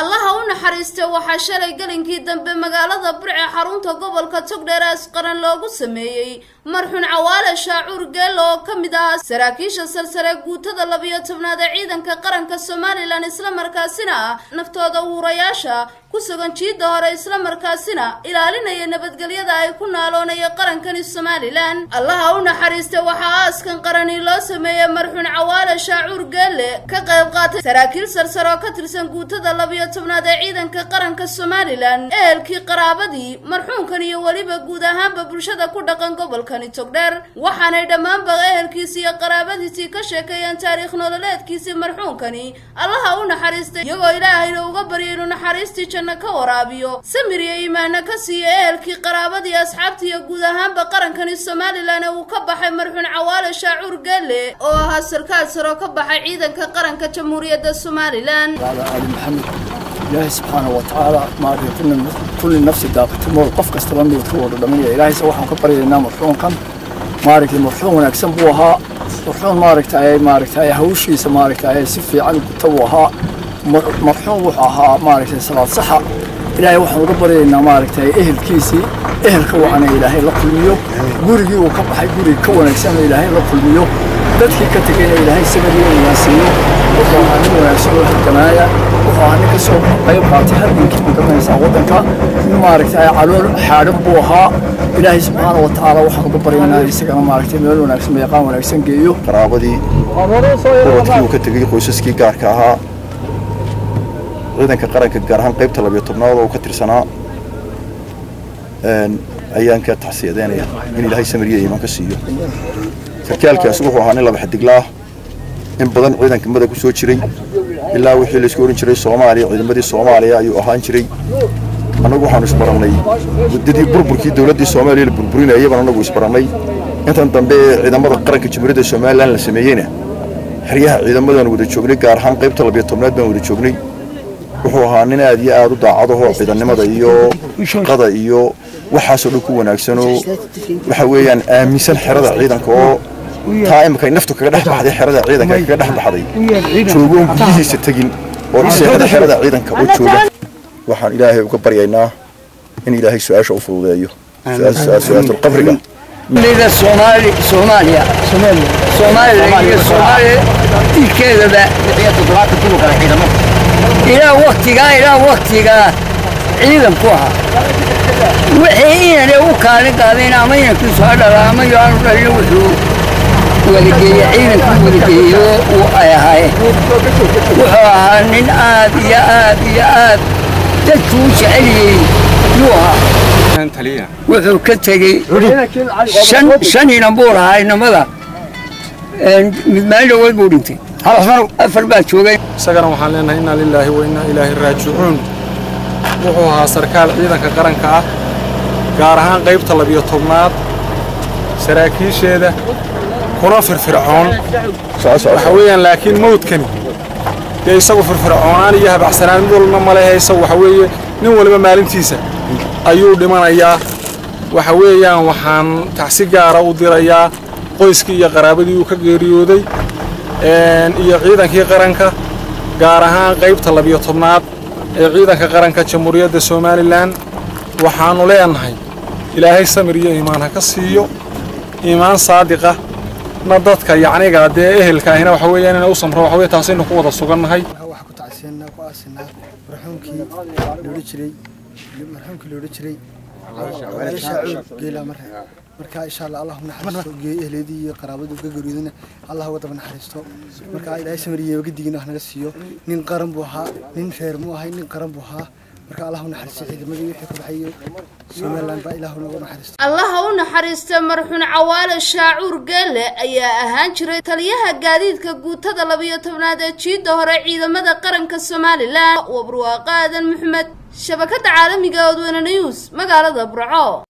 الله ha u naxariisto waxa shalay galinkii dambe magaalada Burco xarunta gobolka Togdheer asqaran loogu sameeyay marxuun Cawaale Shaacuur Geel oo kamid ah saraakiisha salsare guutada 12aad ee ciidanka qaranka Soomaaliland isla markaasina naftooda uurayaasha ku sugan jiida hore isla markaasina ilaalinaya nabadgelyada ay ku naaloonaya qarankan Soomaaliland Allah ha u naxariisto waxa askan qarani loo sameeyay marxuun Cawaale Shaacuur Geel ka qayb qaatay saraakiil salsare oo ka tirsan guutada 12aad ee ciidanka qaranka Soomaaliland eelkii qaraabadii marxuunkan iyo waliba guud ahaanba bulshada ku dhaqan gobolkani Togdheer waxaanay dhammaanba ehelkiisa iyo qaraabadiisa ka sheekeeyeen taariikh nololeedkiisa marxuunkani Allah ha u naxariisto iyagoo Ilaahayna uga baryay inuu naxariistii janno ka waraabiyo samir iyo iimaan ka siiyo ehelkii qaraabadii asxaabtii iyo guud ahaanba qarankani Soomaaliland uu ka baxay marxuun Cawaale Shaacuur Geel oo ahaa sarkaal sare oo ka baxay ciidanka qaranka Jamhuuriyadda Soomaaliland إلهي سبحانه وتعالى ما رأينا كل نفس داقة الموت قف كستلم لي وتروى الدمية إلهي سواء كبر لنا مرحوم كم مارك المرحوم ونكسب بوها مرحوم مارك تاي هوشي سمارك تاي سفي عن كتوها مرحوم وحها مارك صلاة صحة إلهي وحنا كبر لنا مارك تاي أهل كيسي أهل كوانا إلهي لقلميو جوري وكب حي جوري كوانا كسم إلهي لقلميو dadkii ka tagay Ilaahay sabiriyo wanaasiyo wuxuu anigu wanaagsan xakameeya wuxuu aniga soo qayb qaatay halkii midnaysa wadanka maaragtay calool xaaran buu ahaa Ilaahay subhanahu wa ta'ala waxaan ugu baryaynaa isagana maaragtay meel wanaagsan meeqaan wanaagsan geeyo qaraabadii oo ka tagay qoysaskii gaarka ahaa ciidanka qaranka gaar ahaan qaybta 12aad oo ka tirsanaa ayaan ka taxsiyadeynaya in Ilaahay samiriyo iimaan ka siiyo sarkaalkaas wuxuu ahaa nin laba xidiglaa in badan ciidanka madax ku soo jiray ilaa wixii la isku oran jiray Soomaaliya ciidamadii Soomaaliya ayuu ahaan jiray anagu waxaan isbaranay muddadii burburkii dawladda Soomaaliya la burburinayay baan anagu isbaranay intan dambe ciidamada qaranka Jamhuuriyadda Soomaaliland la sameeyayna xiriyaha ciidamadan wada joognay gaar ahaan qaybta 12aad baan wada joognay wuxuu ahaa nin aad iyo aad u daacad ah oo ciidanimada iyo shaqada iyo waxaas oo ku wanaagsan oo waxa weeyaan aaminsan xirada ciidanka oo taayimka naftu kaga dhaxbaxday xirada ciidanka kaga dhaxbaxday joogo gudihiisa tagin oo isagada xirada ciidanka oo jooga waxaan Ilaahay uga baryaynaa in Ilaahay su'aasha u fududeeyo su'aasha qabriga لذا Soomaaliya tilkeeda إلى وقتها ciidanku aha wixii inay u kaalin qaadeen ama inay ku soo dhalaamo yaanu dhalin wuxuu waligeeyay ciidanku waligeeyo oo ay ahaayeen wuxuu ahaa nin aad iyo aad dadku jeceliyay wuxuu ka tegey shan inambuur ahaa inamada mid maalin dhaweyd buu dhintay afar baa joogay isagana waxaan leenahay inna lillahi wa inna ilaahi raaji'uun wuxuu ahaa sarkaal ciidanka qaranka ah gaar ahaan qaybta 12aad saraakiisheeda kuna firfircoon waxa weeyaan laakiin mawdkani isagu firfircoonaan iyo habacsanaan walna ma leeyso waxa weeye nin walba maalintiisa ayuu dhimanayaa waxa weeyaan waxaan taxsi gaar ah u dirayaa qoyskii iyo qaraabadii uu ka geeriyooday iyo ciidankii qaranka gaar ahaan qaybta 12aad ee ciidanka qaranka Jamhuuriyadda Soomaaliland waxaanu leenahay Ilaahay samir iyo iimaan ka siiyo iimaan saadiqa na dadka yacniga ehelka ahina waxa weeyaan inay u samro waxa weey taasina ku wada sugannahay wax ku tacsiinna ku aasinaa marxuumkii loo jiray Cawaale Shaacuur Geel marka insha Allah Allahumma naxariisto ehelidii iyo qaraabadii ka geeriyodina Allah wada naxariisto marka Ilaahay samiriyo gadigiina wax naga siiyo nin qaran buu ahaa nin reer mu ahay nin qaran buu ahaa marka Allahumma naxariisto ciidamadii wixii ku baxay Soomaaliland baa Ilaahuna naxariisto Allah ha u naxariisto marxuun Cawaale Shaacuur Geel ayaa ahaan jiray taliyaha gaadiidka guutada 12aad ee jiida hore ciidamada qaranka Soomaaliland Wabarwaaqo Aadan Maxamed shabakada caalamiga ah ee Wadweyne News magaalada Burco